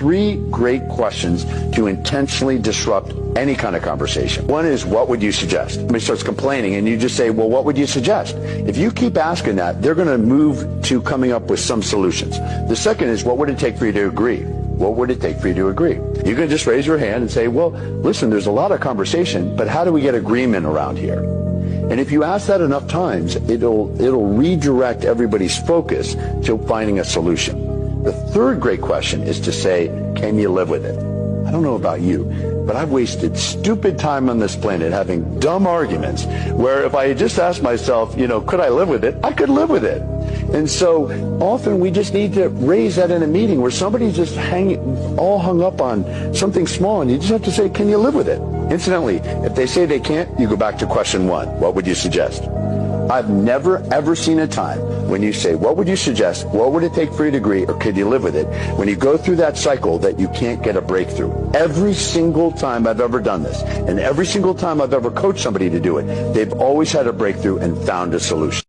three great questions to intentionally disrupt any kind of conversation. One is, what would you suggest? Somebody starts complaining and you just say, well, what would you suggest? If you keep asking that, they're going to move to coming up with some solutions. The second is, what would it take for you to agree? What would it take for you to agree? You can just raise your hand and say, well, listen, there's a lot of conversation, but how do we get agreement around here? And if you ask that enough times, it'll redirect everybody's focus to finding a solution. The third great question is to say, can you live with it? I don't know about you, but I've wasted stupid time on this planet having dumb arguments where if I had just asked myself, could I live with it? I could live with it. And so often we just need to raise that in a meeting where somebody's just all hung up on something small, and you just have to say, can you live with it? Incidentally, if they say they can't, you go back to question one. What would you suggest? I've never, ever seen a time when you say, what would you suggest? What would it take for you to agree? Or could you live with it? When you go through that cycle that you can't get a breakthrough. Every single time I've ever done this, and every single time I've ever coached somebody to do it, they've always had a breakthrough and found a solution.